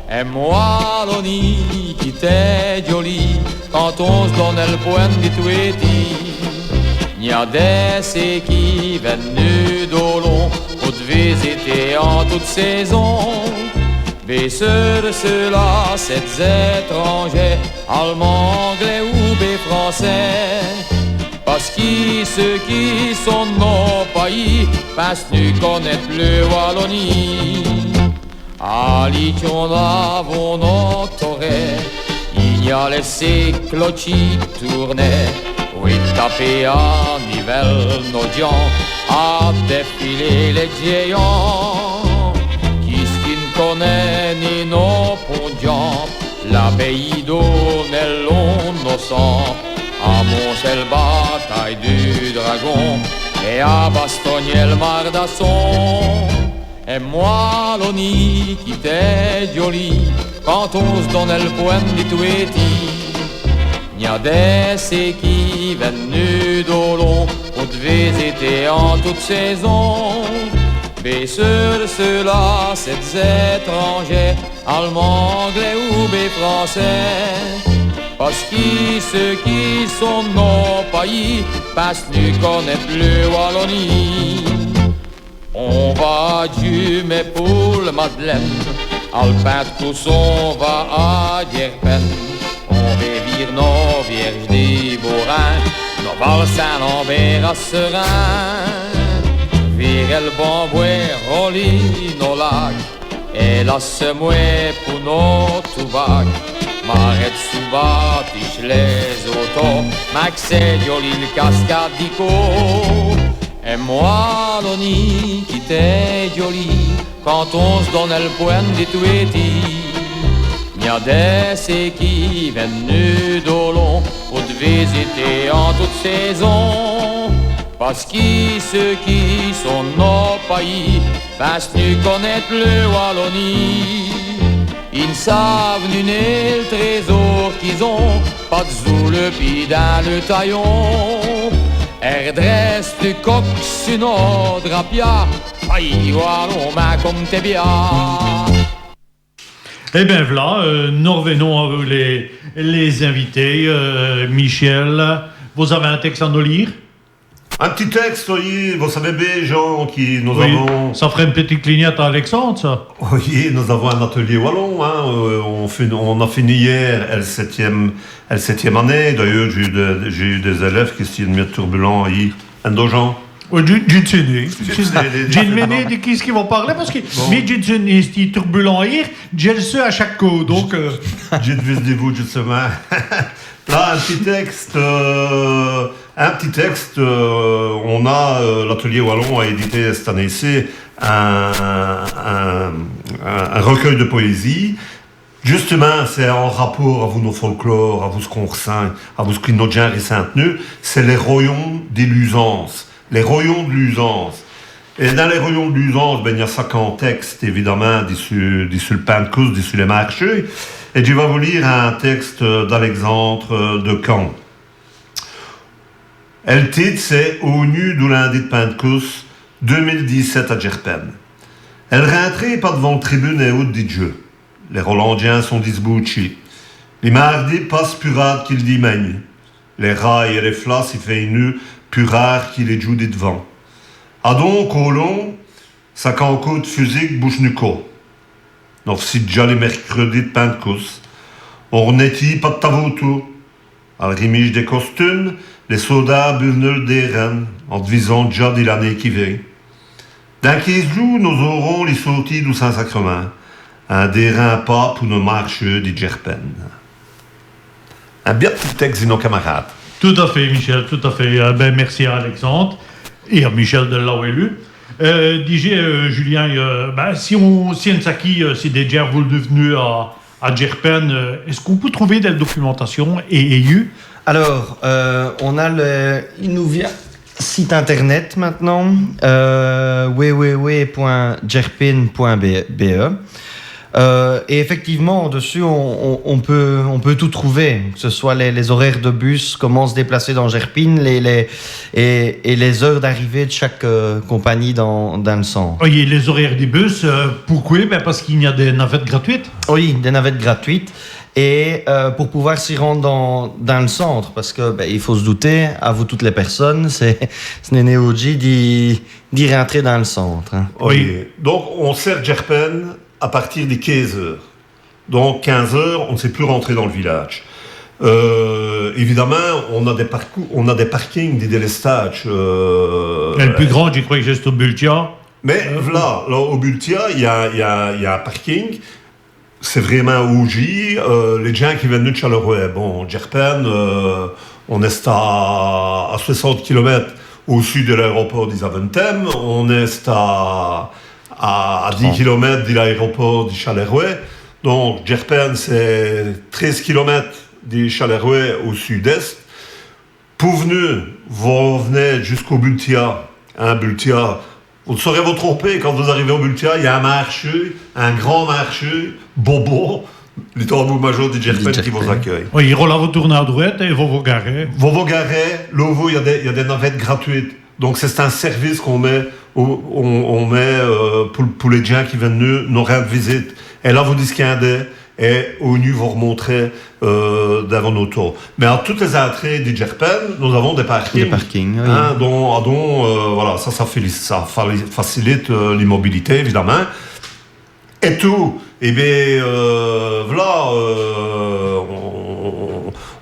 Et moi, l'oni, qui t'est joli, quand on se donne le point de Touéti. Il y a des qui viennent d'Olon pour te visiter en toute saison. Mais ceux-là, c'est des étrangers, allemands, anglais ou des français. Parce que ceux qui sont nos pays, parce que nous connaissent le Wallonie. Ali qu'on avons notoré, il y a les clochis tournaient, oui tapé à nivelle nos dions, à défiler les géants. Qui ne connaît ni nos pondions, l'abbaye d'Ornel nos sang, à Montchel bataille du dragon, et à Bastogne le Mardasson. Et moi, l'oni, qui t'est joli, quand on se donne le point de Touéti. Il y a des qui viennent d'Olon pour te visiter en toute saison. Mais ceux-là, c'est des étrangers, allemands, anglais ou des français. Parce que ceux qui sont nos pays, parce que nous connaissent le Wallonie. On va à Dieu, mais pour le Madeleine, Alpin de Cousson va à Dierpen. On va vire nos vierges des bourrins, nos Val Saint-Lambert à Serein. Vire le bambouet, rolli nos lacs, et la semouée pour nos toubacs. M'arrête sous bas, tiche les autos, Maxé, joli le cascade d'Ico. Et moi, l'oni, qui t'est joli, quand on se donne le point de Touéti. Il y a des qui viennent d'Olon pour te visiter en toute saison. Parce que ceux qui sont nos pays, parce que nous connaissent le Wallonie. Ils ne savent nuner le trésor qu'ils ont, pas de zou le pied dans le taillon. Erdresse du coq sur notre drapia, aïe, voilà, main comme t'es bien. Eh bien voilà, nous revenons à vous les invités. Michel, vous avez un texte à nous lire? Un petit texte, oui, vous savez bien, Jean, qui nous Oui, avons... ça ferait une petite clignette à Alexandre, ça. Oui, nous avons un atelier wallon, hein. On a fini hier la septième année. D'ailleurs, j'ai eu des élèves qui sont mieux turbulents, Jean. Oui, j'ai sais. J'ai demandé de qui vont parler parce que mais j'ai été turbulent hier, j'ai le su à chaque coup, donc... J'ai vu des bouts, justement. Là, un petit texte. On a l'atelier wallon a édité cette année-ci un recueil de poésie. Justement, c'est en rapport à vous nos folklores, à vous ce qu'on ressent, à vous ce que notre genre est saint-tenu. C'est les royaumes des Lusances. Les royaumes de Lusances. Et dans les royaumes de Lusances, il y a 50 textes, évidemment, d'ici le Pentecôte, d'ici les marchés. Et je vais vous lire un texte d'Alexandre de Caen. Le titre, c'est Au nu du lundi de Pentecôte 2017 à Gerpen. Elle rentrait pas devant la tribune et haute dit Dieu. Les Rolandiens sont disbouchis. Les mardis passent plus rare qu'ils dimaignent. Les rails et les flas, il fait nu plus rare qu'ils les jouent devant. A donc, au long, ça cancoute physique bouche nuco. Donc, si déjà les mercredis de Pentecôte, on renetit pas de tavoto. À la remise des costumes, les soldats buvent des reines, en divisant déjà de l'année qui vient. Dans 15 jours, nous aurons les sorties du Saint-Sacrement. Un dérain pas pour nos marcheurs du Gerpen. Un bien petit texte de nos camarades. Tout à fait, Michel, tout à fait. Merci à Alexandre et à Michel de l'AOLU. Julien, si on est déjà vous devenu à Gerpen, est-ce qu'on peut trouver de la documentation et Alors, il nous vient site internet maintenant, www.gerpin.be. Et effectivement, dessus, on peut tout trouver, que ce soit les horaires de bus, comment se déplacer dans Gerpin, et les heures d'arrivée de chaque compagnie dans le centre. Oui, les horaires des bus, pourquoi? Parce qu'il y a des navettes gratuites. Oui, des navettes gratuites. Et pour pouvoir s'y rendre dans le centre, parce que il faut se douter, à vous toutes les personnes, ce n'est néo-G d'y rentrer dans le centre. Hein. Oui. Donc, on sert Gerpen à partir des 15 heures. Donc 15 heures, on ne sait plus rentrer dans le village. Évidemment, on a des parkings, des délestages. Le plus grand, je crois que c'est au Bultia. Mais là, au Bultia, il y a un parking. C'est vraiment OG. Les gens qui viennent de Charleroi, bon, Gerpen, on est à 60 km au sud de l'aéroport d'Isaventem. On est à 10 km de l'aéroport de Charleroi. Donc, Gerpen, c'est 13 km de Charleroi au sud-est. Pour venir, vous venez jusqu'au Bultia. Bultia, vous ne saurez vous tromper, quand vous arrivez au Bultia, il y a un marché, un grand marché, bobo, le tambour major de Gerpen qui vous accueille. Oui, il roule à vous tourner à droite et vous garer. Vous garer, là, il y a des navettes gratuites. Donc, c'est un service qu'on met, pour les gens qui viennent nous rendre visite. Et là, vous disquandez et au nu vous remontrez devant nos tours. Mais à toutes les entrées du Gerpen, nous avons des parkings. Des parkings, oui. Hein, voilà, ça facilite l'immobilité, évidemment. Et tout,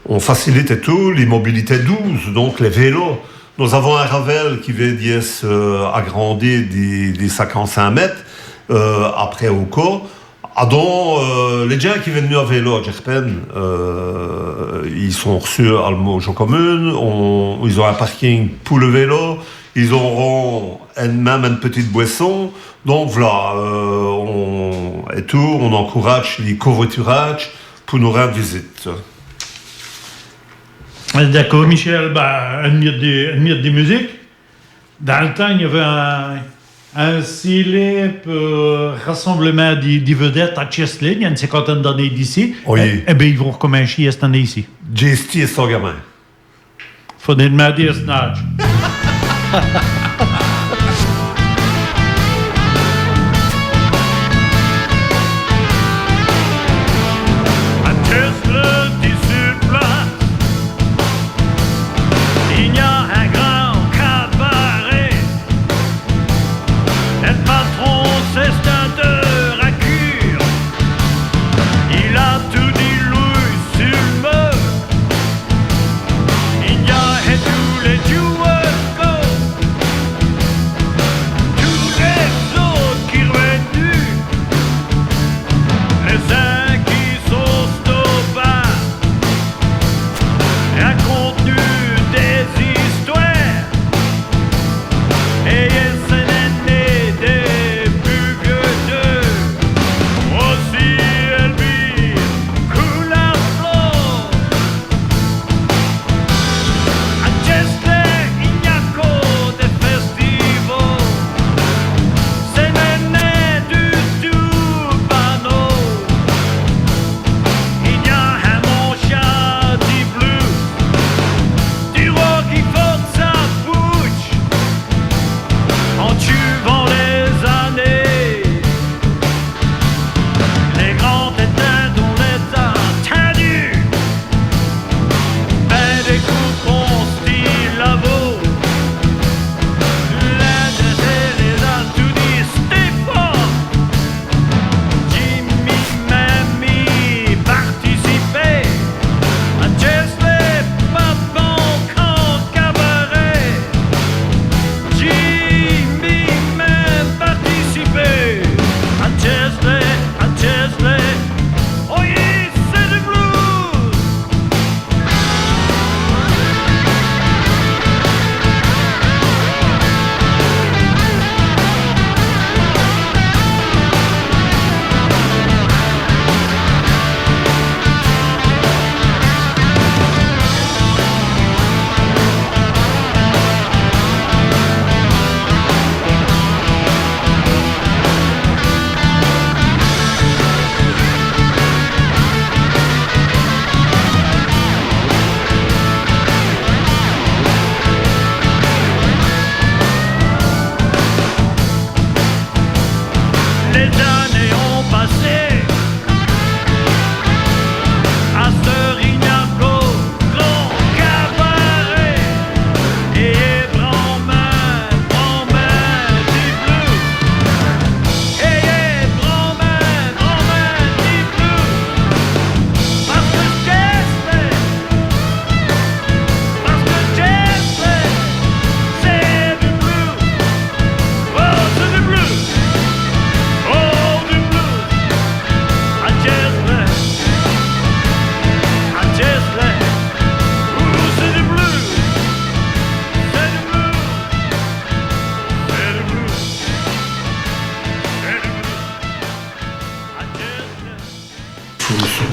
on facilite et tout, l'immobilité douce, donc les vélos. Nous avons un Ravel qui va agrandir des 55 mètres après au cours. Les gens qui viennent à vélo à Gerpen, ils sont reçus à l'Almo commune, ils ont un parking pour le vélo, ils auront même une petite boisson. Donc voilà, on encourage les covoiturages pour nous rendre visite. D'accord, Michel, une miette des musiques. Dans le temps, il y avait un célèbre rassemblement des vedettes à Cheslin, il y a une cinquantaine d'années d'ici. Oui. Eh bien, ils vont recommencer cette année ici. GST et son gamin. Faut demander à Snatch. Il y a un grand cabaret. Le patron, c'est un de racure. Il a tout dilué sur le meuble. Il y a et tous les joueurs go. Tous les autres qui revenus. Les uns qui sont au bar. Raconte-nous des histoires. Et c'est l'année des plus vieux d'eux. Aussi Elvire coule à flot. À Chester, il n'y a qu'au des festivals. C'est l'année du tout panneau. Il y a un mon chat du blues. Du rock qui porte sa bouche en tuant les années. Les grands étaient dont les entendus. Ben des couperons style labo. L'un les a tout dit, c'était pas. Jimmy Mamie participait à Chesley, pas bon quand cabaret. Jimmy même participé à Chesley, à Chesley. Oh yeah, c'est le blues. Les années ont passé. À Serignaco, grand cabaret. Et grand-main du blues. Et grand-main du blues. Parce que Chesley, c'est du blues. Oh, c'est du blues. Oh, du blues. À Chesley. À Chesley. Ouh, c'est du blues. C'est du blues. C'est du blues. C'est du blues. À Chesley.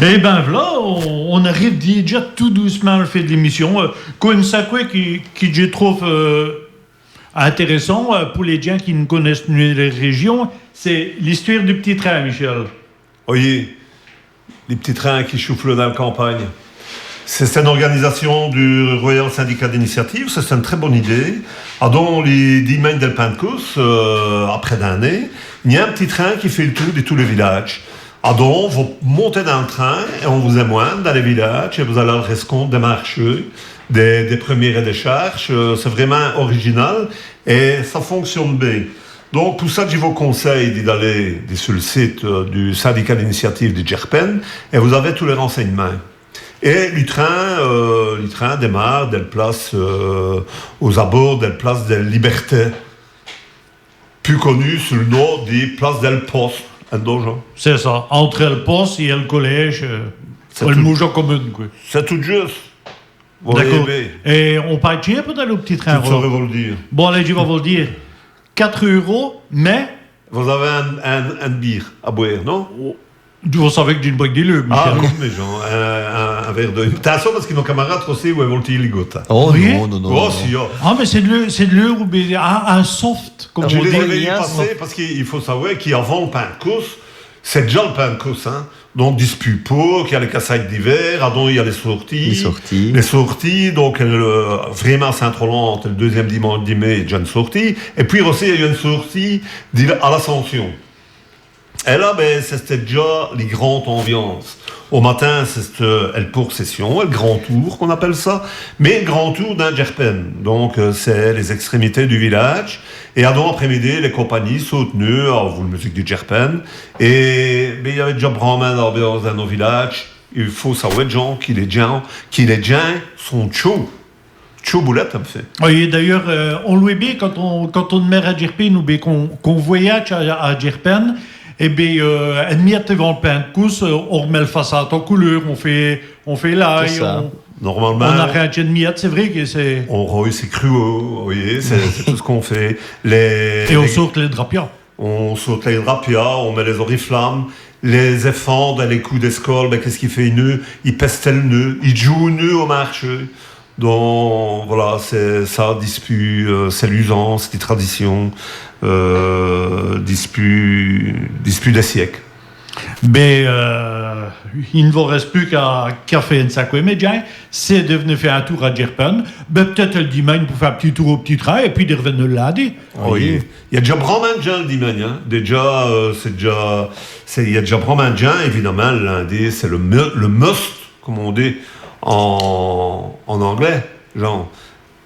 Eh ben voilà, on arrive déjà tout doucement à la fin de l'émission. Comme ça, quoi, qui je trouve intéressant pour les gens qui ne connaissent pas les régions, c'est l'histoire du petit train, Michel. Oui, les petits trains qui soufflent dans la campagne. C'est une organisation du Royal Syndicat d'Initiative, c'est une très bonne idée. Ah, dans les 10 mains del Pancos, après d'année, il y a un petit train qui fait le tour de tous les villages. Ah, donc, vous montez dans le train et on vous émoine dans les villages et vous allez rendre compte des marchés, des premiers et des charges. C'est vraiment original et ça fonctionne bien. Donc, pour ça, je vous conseille d'aller sur le site du syndicat d'initiative de Gerpen et vous avez tous les renseignements. Et le train démarre de la place aux abords de la place de la Liberté, plus connue sous le nom de place del Poste, un donjon. C'est ça, entre le poste et le collège, C'est le tout. Moujon commune, quoi. C'est tout juste. Vous D'accord. voyez, Et on part un peu dans le petit train. je saurais vous le dire. Bon, allez, je vais vous le dire. 4 €, mais Vous avez un bière à boire, non? vous savez que j'ai une boîte de lube, Michel. Ah, comme les gens. un verre de... Attention, parce que nos camarades aussi, où ils vont le ligoter. Oh Oui. non. Oh, si, oh. Ah, mais c'est de l'heure où un soft, comme Je on les dit. avais liens, passés parce qu'il faut savoir qu'avant le pain de course, c'est déjà le pain de course. Hein. Donc, dispute pas, qu'il y a les cassailles d'hiver, il y a les sorties. Les sorties, donc vraiment Saint-Roland, le deuxième dimanche de mai, il y a déjà une sortie. Et puis aussi, il y a une sortie à l'Ascension. Et là, ben, c'était déjà les grandes ambiances. Au matin, c'est le pour-session, le grand tour qu'on appelle ça, mais le grand tour d'un Djerpen. Donc, c'est les extrémités du village. Et à après-midi, les compagnies sautent nues, vous la musique du Djerpen. Et ben, il y avait déjà vraiment d'ambiance dans nos villages. Il faut savoir, gens, qu'il est gens sont chauds. Chaud boulette, ça me fait. Oui, d'ailleurs, on louait bien quand on met à Djerpen ou bien qu'on voyage à Djerpen. Eh bien, une miette devant le pain de cousse, on remet le façade en couleur, on fait l'ail, Normalement, on arrête une miette, c'est vrai que c'est... c'est cru, vous voyez, c'est tout ce qu'on fait. Et on saute les drapias. On saute les drapias, on met les oriflammes, les effants dans les coups d'escole, ben, qu'est-ce qu'il fait nœud? Il pestait le nœud, il joue nœud au marché. Donc voilà, c'est ça, dispute, c'est l'usance, c'est des traditions, dispute des siècles. Ben, il ne vous reste plus qu'à faire une sacrée média, c'est de venir faire un tour à Djerpen, ben peut-être le dimanche pour faire un petit tour au petit train et puis de revenir le lundi. Oui. Il y a déjà vraiment de gens le dimanche, hein. Il y a déjà vraiment de gens, évidemment, le lundi, c'est le must, comme on dit en anglais, genre.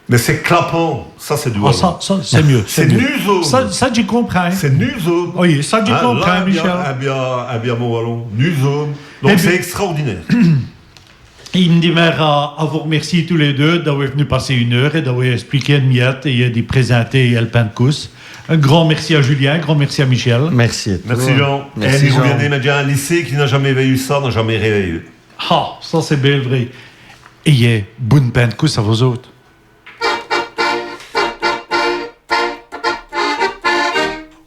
Mais c'est clapant, ça c'est du Ah, ça c'est mieux. C'est nuzo. Ça j'y comprends. C'est nuzo. Oui, ça j'y comprends, Michel. Bien mon wallon. Nuzo. Donc c'est extraordinaire. Il me dit à vous remercier tous les deux d'avoir venu passer une heure et d'avoir expliqué une miette et d'y présenter le pain de cousse. Un grand merci à Julien, un grand merci à Michel. Merci. Merci Jean. Merci et Jean. Vous venez un lycée qui n'a jamais vécu ça, n'a jamais réveillé. Ah, ça c'est bien vrai. Et bonne pain de cousse à vous autres.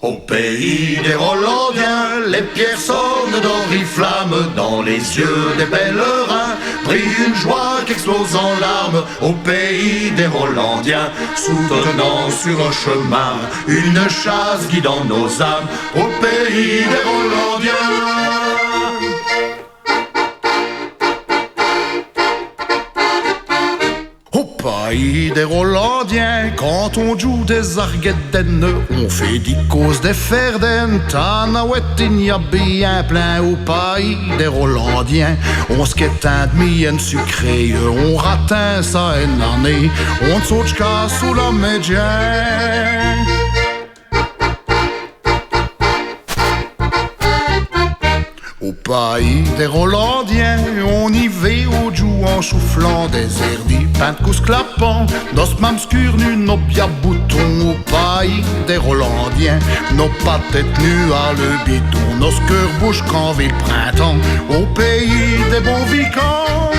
Au pays des Rollandiens, les pierres sonnent d'oriflamme dans les yeux des pèlerins. Brille une joie qui explose en larmes. Au pays des Rollandiens, soutenant sur un chemin, une chasse guidant nos âmes. Au pays des Rollandiens. Pays des Rollandiens, quand on joue des arguedennes, on fait des causes des ferdennes. Tanawet, il y a bien plein au pays des Rollandiens. On se quête un demi-en sucré, on ratin ça une année, on saute jusqu'à sous la médiane. Au pays des Rollandiens, on y va au joue en soufflant des airs du pain de cousse clapant. Nos mamscures nu, nos pia boutons. Au pays des Rollandiens, nos patates nues à le bidon. Nos cœurs bouches quand vit le printemps. Au pays des bons vicans.